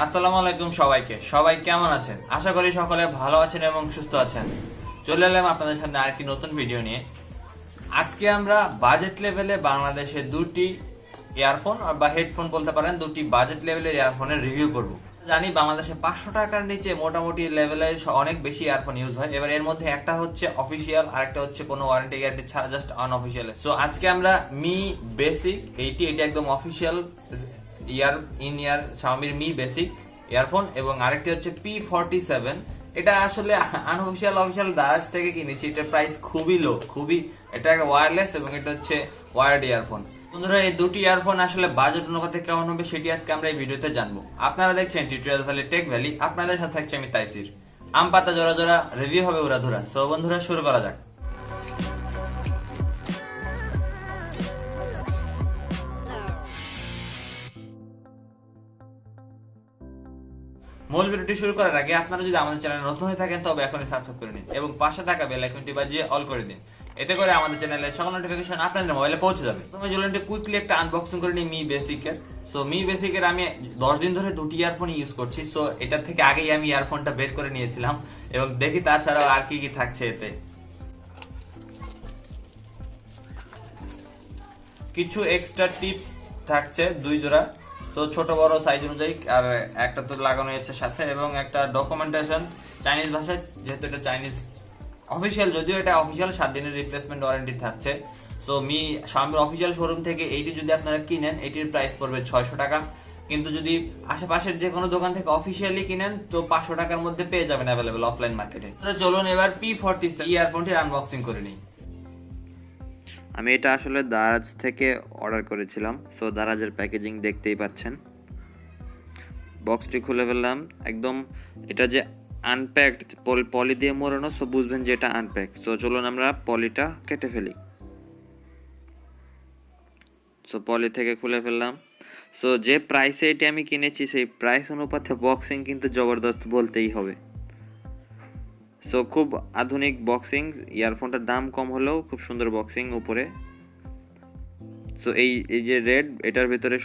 আসসালামু আলাইকুম সবাইকে। সবাই কেমন আছেন? আশা করি সকলে ভালো আছেন এবং সুস্থ আছেন। চলে এলাম আপনাদের সামনে আরেকটি নতুন ভিডিও নিয়ে। আজকে আমরা বাজেট লেভেলে বাংলাদেশে দুটি ইয়ারফোন বা হেডফোন বলতে পারেন, দুটি বাজেট লেভেলের ইয়ারফোনের রিভিউ করব। জানি বাংলাদেশে 500 টাকার নিচে মোটামুটি লেভেলে অনেক বেশি ইয়ারফোন ইউজ হয়। এবার এর মধ্যে একটা হচ্ছে অফিসিয়াল, আরেকটা হচ্ছে কোনো ওয়ারেন্টি গ্যারান্টি ছাড়া জাস্ট আনঅফিসিয়াল। সো আজকে আমরা মি বেসিক এটা একদম অফিসিয়াল ইয়ার Xiaomi Mi Basic ইয়ারফোন, এবং আরেকটি হচ্ছে P47। এটা আসলে আনঅফিসিয়াল অফিসিয়াল দারাজ থেকে কিনেছি। এটার প্রাইস খুবই লো, এটা একটা ওয়্যারলেস এবং এটা হচ্ছে ওয়ার্ড ইয়ারফোন। বন্ধুরা, এই দুটি ইয়ারফোন আসলে বাজেট অনুপাতে কেমন হবে সেটি আজকে আমরা এই ভিডিওতে জানবো। আপনারা দেখছেন টিউটোরিয়াল ভ্যালি টেক ভ্যালি, আপনাদের সাথে থাকছে আমি তাইসির। আম পাতা জোড়া জোড়া, রিভিউ হবে উড়াধুরা। সো বন্ধুরা, শুরু করা যাক। মূল ভিডিওটি শুরু করার আগে আপনারা যদি আমাদের চ্যানেলে নতুন হয়ে থাকেন তবে এখনই সাবস্ক্রাইব করে নিন এবং পাশে থাকা বেল আইকনটি বাজিয়ে অল করে দিন। এতে করে আমাদের চ্যানেলের সকল নোটিফিকেশন আপনাদের মোবাইলে পৌঁছে যাবে। তুমি চলুন কুইকলি একটা আনবক্সিং করে নিই মি বেসিকের। সো মি বেসিকের আমি 10 দিন ধরে দুটি ইয়ারফোন ইউজ করছি। সো এটার থেকে আগেই আমি ইয়ারফোনটা বের করে নিয়েছিলাম এবং দেখি তাছাড়াও আর কি কি থাকছে এতে। কিছু এক্সট্রা টিপস থাকছে, 2 জোড়া। তো ছোট বড় সাইজ অনুযায়ী, আর একটা তো লাগানো হয়েছে সাথে, এবং একটা ডকুমেন্টেশন চাইনিজ ভাষায়, যেহেতু এটা চাইনিজ অফিসিয়াল, যদিও এটা অফিসিয়াল 7 দিনের রিপ্লেসমেন্ট ওয়ারেন্টি থাকছে। সো Xiaomi অফিসিয়াল শোরুম থেকে এইটি যদি আপনারা কিনেন, এটির প্রাইস পড়বে 600 টাকা। কিন্তু যদি আশেপাশের যে কোনো দোকান থেকে অফিসিয়ালি কিনেন তো 500 টাকার মধ্যে পেয়ে যাবেন অ্যাভেলেবল অফলাইন মার্কেটে। চলুন এবার P47 ইয়ারফোনটির আনবক্সিং করে নিই। আমি এটা আসলে দারাজ থেকে অর্ডার করেছিলাম। সো দারাজের প্যাকেজিং দেখতেই পাচ্ছেন। বক্সটি খুলে ফেললাম। একদম এটা যে আনপ্যাকড, পলি দিয়ে মোড়ানো, সো বুঝবেন যে এটা আনপ্যাক। সো চলুন আমরা পলিটা কেটে ফেলি। সো পলি থেকে খুলে ফেললাম। সো যে প্রাইসে এটি আমি কিনেছি সেই প্রাইস অনুপাতে বক্সিং কিন্তু জবরদস্ত বলতেই হবে। সো খুব আধুনিক বক্সিং, ইয়ারফোনটার দাম কম হলেও খুব সুন্দর বক্সিং উপরে। সো এই যে রেড, এটার ভেতরে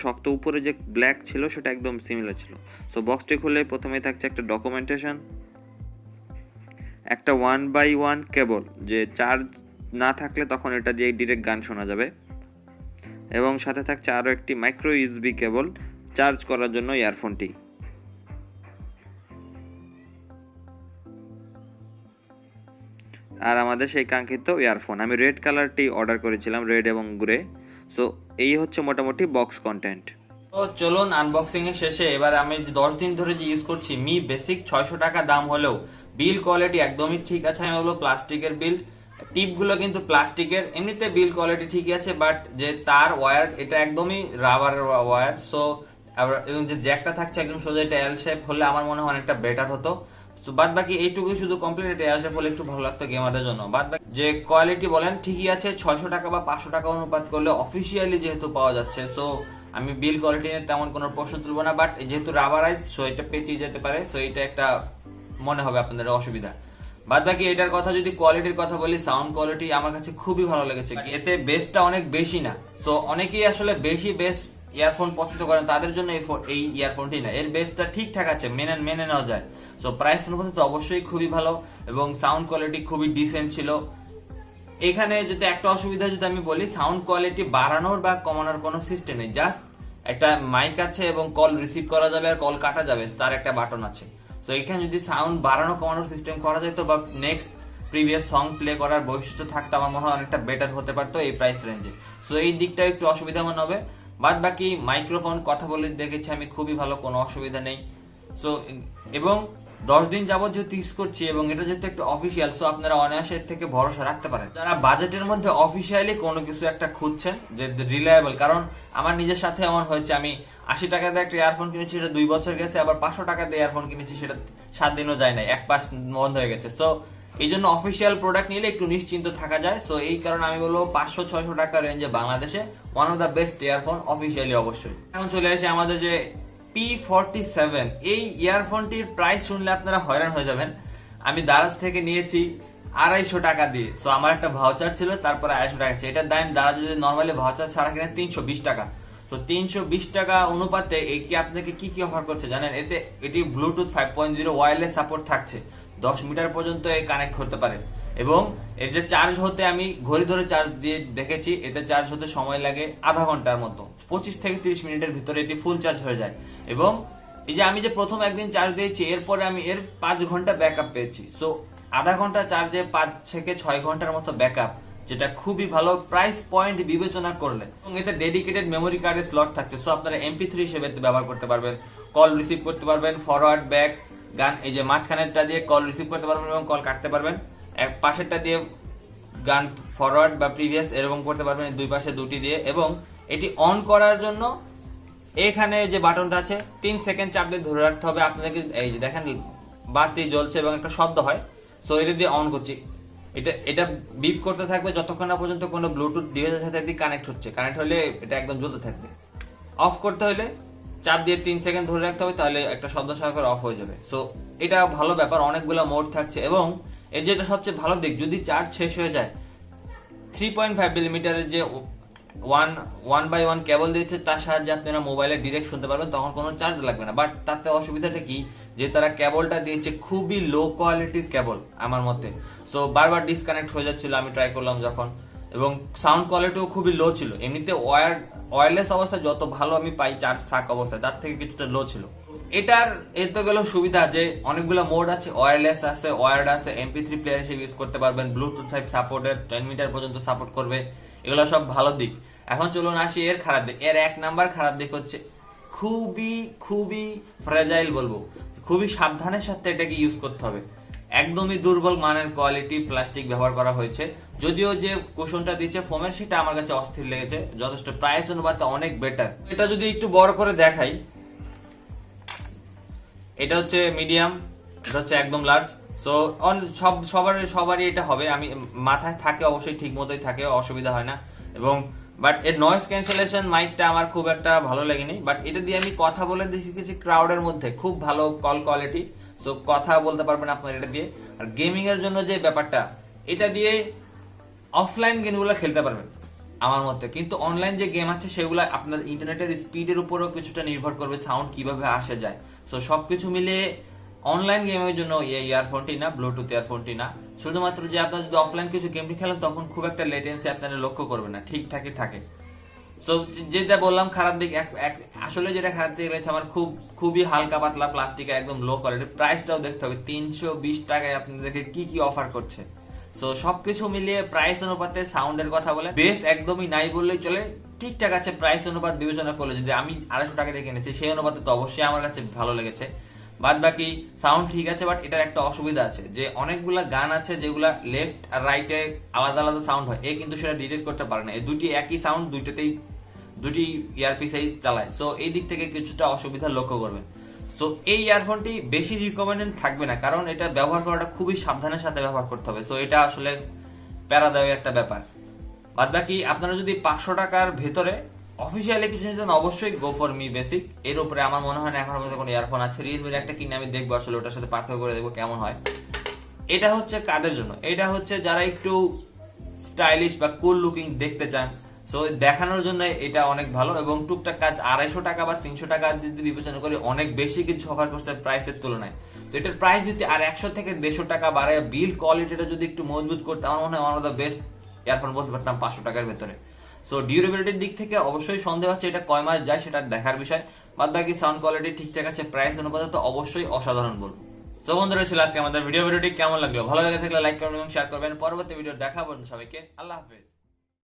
শক্ত উপরে যে ব্ল্যাক ছিল সেটা একদম সিমিলার ছিল। সো বক্সটি খুলে প্রথমেই থাকছে একটা ডকুমেন্টেশন, একটা 1x1 কেবল, যে চার্জ না থাকলে তখন এটা দিয়ে ডিরেক্ট গান শোনা যাবে, এবং সাথে থাকছে আরও একটি মাইক্রো ইউএসবি কেবল চার্জ করার জন্য ইয়ারফোনটি। আর আমাদের সেই কাঙ্ক্ষিত ইয়ারফোন, আমি রেড কালারটি অর্ডার করেছিলাম, রেড এবং গ্রে। সো এই হচ্ছে মোটামুটি বক্স কন্টেন্ট। তো চলুন আনবক্সিং এর শেষে এবার আমি 10 দিন ধরে যে ইউজ করছি মি বেসিক, 600 টাকা দাম হলেও বিল কোয়ালিটি একদমই ঠিক আছে। আমি বলবো প্লাস্টিকের বিল, টিপগুলো কিন্তু প্লাস্টিকের, এমনিতে বিল কোয়ালিটি ঠিকই আছে, বাট যে তার ওয়্যার এটা একদমই রাবারের ওয়্যার। সো এবং যে জ্যাকটা থাকছে একদম সোজা, এটা এল শেপ হলে আমার মনে হয় অনেকটা বেটার হতো। বাদ বাকি এইটুকুই শুধু কমপ্লিট, এটা আসে বলে একটু ভালো লাগতো গেমারদের জন্য। বাদ বাকি যে কোয়ালিটি বলেন ঠিকই আছে। 600 টাকা বা 500 টাকা অনুপাত করলে অফিসিয়ালি যেহেতু পাওয়া যাচ্ছে, সো আমি বিল কোয়ালিটি নিয়ে তেমন কোনো প্রশ্ন তুলবো না। বাট যেহেতু রাবারাইজ, সো এটা পেঁচিয়ে যেতে পারে, সো এটা একটা মনে হবে আপনাদের অসুবিধা। বাদ বাকি এটার কথা যদি কোয়ালিটির কথা বলি, সাউন্ড কোয়ালিটি আমার কাছে খুবই ভালো লেগেছে। এতে বেসটা অনেক বেশি না। সো অনেকেই আসলে বেশি বেস ইয়ারফোন পছন্দ করেন, তাদের জন্য এই ইয়ারফোনটি না, এর বেসটা ঠিকঠাক আছে, মেনে নেওয়া যায়। সো প্রাইস অনুপাতে তো অবশ্যই খুবই ভালো, এবং সাউন্ড কোয়ালিটি খুবই ডিসেন্ট ছিল। এখানে যদি একটা অসুবিধা যদি আমি বলি, সাউন্ড কোয়ালিটি বাড়ানোর বা কমানোর কোনো সিস্টেম নেই। জাস্ট একটা মাইক আছে এবং কল রিসিভ করা যাবে আর কল কাটা যাবে, তার একটা বাটন আছে। তো এখানে যদি সাউন্ড বাড়ানো কমানোর সিস্টেম করা যেত বা নেক্সট প্রিভিয়াস সং প্লে করার বৈশিষ্ট্য থাকতো, আমার মনে হয় অনেকটা বেটার হতে পারতো এই প্রাইস রেঞ্জে। সো এই দিকটা একটু অসুবিধা মনে হবে। বাদ বাকি মাইক্রোফোন কথা বলে দেখেছি আমি, খুবই ভালো, কোনো অসুবিধা নেই। সো এবং 10 দিন যাবত যেহেতু ইউজ করছি এবং এটা যেহেতু একটু অফিসিয়াল, সো আপনারা অনায়াসে এর থেকে ভরসা রাখতে পারেন। যারা বাজেটের মধ্যে অফিসিয়ালি কোনো কিছু একটা খুঁজছেন যে রিলায়েবল, কারণ আমার নিজের সাথে এমন হয়েছে, আমি 80 টাকা দিয়ে একটা ইয়ারফোন কিনেছি, সেটা 2 বছর গেছে, আবার 500 টাকা দিয়ে ইয়ারফোন কিনেছি, সেটা 7 দিনও যায় নাই, এক পাশ বন্ধ হয়ে গেছে। সো এই জন্য অফিসিয়াল প্রোডাক্ট নিলে একটু নিশ্চিন্ত থাকা যায়। সো এই কারণে আমি বলবো 500-600 টাকা রেঞ্জে বাংলাদেশে one of the best earphone officially অবশ্যই। এখন চলে আসে আমাদের যে P47, এই ইয়ারফোনটির প্রাইস শুনলে আপনারা হয়রান হয়ে যাবেন। আমি দারাজ থেকে নিয়েছি 250 টাকা দিয়ে। সো আমার একটা ভাউচার ছিল, তারপরে 250 টাকা, এটার দাম দারাজ যদি নর্মালি ভাউচার ছাড়া কিনে 320 টাকা। তো 320 টাকা অনুপাতে এই কি আপনাকে কি কি অফার করছে জানেন? এটি ব্লুটুথ 5.0 ওয়্যারলেস সাপোর্ট থাকছে, 10 মিটার পর্যন্ত কানেক্ট হতে পারে, এবং এর যে চার্জ হতে আমি ঘড়ি ধরে চার্জ দিয়ে দেখেছি, এতে চার্জ হতে সময় লাগে আধা ঘন্টার মতো, 25 থেকে 30 মিনিটের ভিতরে এটি ফুল চার্জ হয়ে যায়। এবং এই যে আমি যে প্রথম একদিন চার্জ দিয়েছি, এরপরে আমি এর 5 ঘন্টা ব্যাকআপ পেয়েছি। সো আধা ঘন্টা চার্জে 5 থেকে 6 ঘন্টার মতো ব্যাকআপ, যেটা খুবই ভালো প্রাইস পয়েন্ট বিবেচনা করলে। এবং এতে ডেডিকেটেড মেমোরি কার্ডের স্লট থাকছে, সো আপনারা MP3 হিসেবে ব্যবহার করতে পারবেন, কল রিসিভ করতে পারবেন, ফরওয়ার্ড ব্যাক গান, এই যে মাঝখানেরটা দিয়ে কল রিসিভ করতে পারবেন এবং কল কাটতে পারবেন, এক পাশেরটা দিয়ে গান ফরওয়ার্ড বা প্রিভিয়াস এরকম করতে পারবেন, দুই পাশে দুটি দিয়ে। এবং এটি অন করার জন্য এখানে যে বাটনটা আছে 3 সেকেন্ড চাপ দিয়ে ধরে রাখতে হবে আপনাদেরকে। এই যে দেখেন বাতি জ্বলছে এবং একটা শব্দ হয়, সো এটা দিয়ে অন করছি, এটা বিপ করতে থাকবে যতক্ষণ না পর্যন্ত কোনো ব্লুটুথ ডিভাইসের সাথে কানেক্ট হচ্ছে। কানেক্ট হলে এটা একদম জ্বলতে থাকবে। অফ করতে হলে চাপ দিয়ে 3 সেকেন্ড ধরে রাখতে হবে, তাহলে একটা শব্দ সহকারে অফ হয়ে যাবে। সো এটা ভালো ব্যাপার, অনেকগুলো মোড থাকছে। এবং এর যেটা সবচেয়ে ভালো দিক, যদি চার্জ শেষ হয়ে যায়, 3.5 মিলিমিটারের যে 1x1 কেবল দিয়েছে, তার সাহায্যে আপনারা মোবাইলে ডিরেক্ট শুনতে পারবেন, তখন কোনো চার্জ লাগবে না। বাট তাতে অসুবিধাটা কি, যে তারা কেবলটা দিয়েছে খুবই লো কোয়ালিটির কেবল আমার মতে। সো বারবার ডিসকানেক্ট হয়ে যাচ্ছিল আমি ট্রাই করলাম যখন, এবং সাউন্ড কোয়ালিটিও খুবই লো ছিল। এমনিতে ওয়্যারলেস অবস্থায় যত ভালো আমি পাই চার্জ থাক অবস্থায়, তার থেকে কিছুটা লো ছিল। এটার এত গেল সুবিধা যে অনেকগুলো মোড আছে, ওয়্যারলেস আছে, ওয়্যার্ড আছে, MP3 প্লেয়ার হিসেবে ইউজ করতে পারবেন, ব্লুটুথ 5 সাপোর্টের 10 মিটার পর্যন্ত সাপোর্ট করবে, এগুলো সব ভালো দিক। এখন চলুন আসি এর খারাপ দিক। এর 1 নাম্বার খারাপ দিক হচ্ছে খুবই খুবই ফ্রেজাইল বলবো, খুবই সাবধানের সাথে এটাকে ইউজ করতে হবে। একদমই দুর্বল মানের কোয়ালিটি প্লাস্টিক ব্যবহার করা হয়েছে। যদিও যে কুশনটা দিচ্ছে ফোমের, সেটা আমার কাছে অস্থির লেগেছে, যথেষ্ট প্রাইস অনুপাতে অনেক বেটার। এটা যদি একটু বড় করে দেখাই, এটা হচ্ছে মিডিয়াম, এটা হচ্ছে একদম লার্জ। সো সবারই এটা হবে, আমি মাথায় থাকে অবশ্যই, ঠিক মতোই থাকে, অসুবিধা হয় না। এবং বাট এর নয়েজ ক্যান্সেলেশন মাইকটা আমার খুব একটা ভালো লাগেনি। বাট এটা দিয়ে আমি কথা বলে দেখেছি ক্রাউডের মধ্যে, খুব ভালো কল কোয়ালিটি। সো কথা বলতে পারবেন আপনার এটা দিয়ে। আর গেমিং এর জন্য যে ব্যাপারটা, এটা দিয়ে অফলাইন গেমগুলো খেলতে পারবেন আমার মতে। কিন্তু অনলাইন যে গেম আছে সেগুলো আপনার ইন্টারনেটের স্পিডের উপরও কিছুটা নির্ভর করবে, সাউন্ড কিভাবে আসে যায়। সো সবকিছু মিলিয়ে অনলাইন গেমের জন্য এই ইয়ারফোনটি না, ব্লুটুথ ইয়ারফোনটি না। শুধুমাত্র যে আপনার যদি অফলাইন কিছু গেমটি খেলেন, তখন খুব একটা লেটেন্সি আপনারা লক্ষ্য করবেন না, ঠিকঠাকই থাকে। সো যেটা বললাম খারাপ দিক, আসলে যেটা খারাপ দিক রয়েছে আমার, খুবই হালকা পাতলা প্লাস্টিকের একদম লো কোয়ালিটি। প্রাইসটাও দেখতে হবে, 320 টাকায় আপনাদেরকে কি কি অফার করছে। সো সবকিছু মিলিয়ে প্রাইস অনুপাতে সাউন্ডের কথা বলে বেস একদমই নাই বললেই চলে, ঠিকঠাক আছে। প্রাইস অনুপাত বিবেচনা করলে যদি আমি 250 টাকা দিয়ে কিনেছি, সেই অনুপাতে তো অবশ্যই আমার কাছে ভালো লেগেছে। বাদ বাকি সাউন্ড ঠিক আছে, বাট এটার একটা অসুবিধা আছে যে অনেকগুলা গান আছে যেগুলা লেফট আর রাইটে আলাদা আলাদা সাউন্ড হয়, কিন্তু সেটা ডিটেক্ট করতে পারে না। এই দুটি একই সাউন্ড, দুটি ইয়ারপিসেই চালায়। সো এই দিক থেকে কিছুটা অসুবিধা লক্ষ্য করবেন। সো এই ইয়ারফোনটি বেশি রিকমেন্ডেড থাকবে না, কারণ এটা ব্যবহার করাটা খুবই সাবধানের সাথে ব্যবহার করতে হবে। সো এটা আসলে প্যারাদায়ক একটা ব্যাপার। বাদ বাকি আপনারা যদি 500 টাকার ভেতরে অফিসিয়ালি কিছু নিতেন, অবশ্যই গো ফর মি বেসিক। এর উপরে আমার মনে হয় না এখনো পর্যন্ত কোনো ইয়ারফোন আছে। রিয়েলমির একটা কিনে আমি দেখবো আসলে, ওটার সাথে পার্থক্য করে দেখবো কেমন হয়। এটা হচ্ছে কাদের জন্য, এটা হচ্ছে যারা একটু স্টাইলিশ বা কুল লুকিং দেখতে চান। সো দেখানোর জন্য এটা অনেক ভালো, এবং টুকটাক কাজ 250 টাকা বা 300 টাকা যদি বিবেচনা করে অনেক বেশি কিছু অফার করছে প্রাইসের তুলনায়। তো এটার প্রাইস যদি আর 100 থেকে 150 টাকা বাড়ায়, বিল কোয়ালিটিটা যদি একটু মজবুত করতে, আমার মনে হয় one of the best earphone বলতে পারতাম 500 টাকার ভেতরে। সো ডিউরেবিলিটির দিক থেকে অবশ্যই সন্দেহ আছে, এটা কয় মাস যায় সেটা দেখার বিষয়। বাদ বাকি সাউন্ড কোয়ালিটি ঠিকঠাক আছে, প্রাইস অনুপাতে তো অবশ্যই অসাধারণ বলবো। সো বন্ধুরা, ছিল আজকে আমাদের ভিডিওটি কেমন লাগলো, ভালো লেগে থাকলে লাইক করবেন এবং শেয়ার করবেন। পরবর্তী ভিডিও দেখা পর্যন্ত সবাইকে আল্লাহ হাফেজ।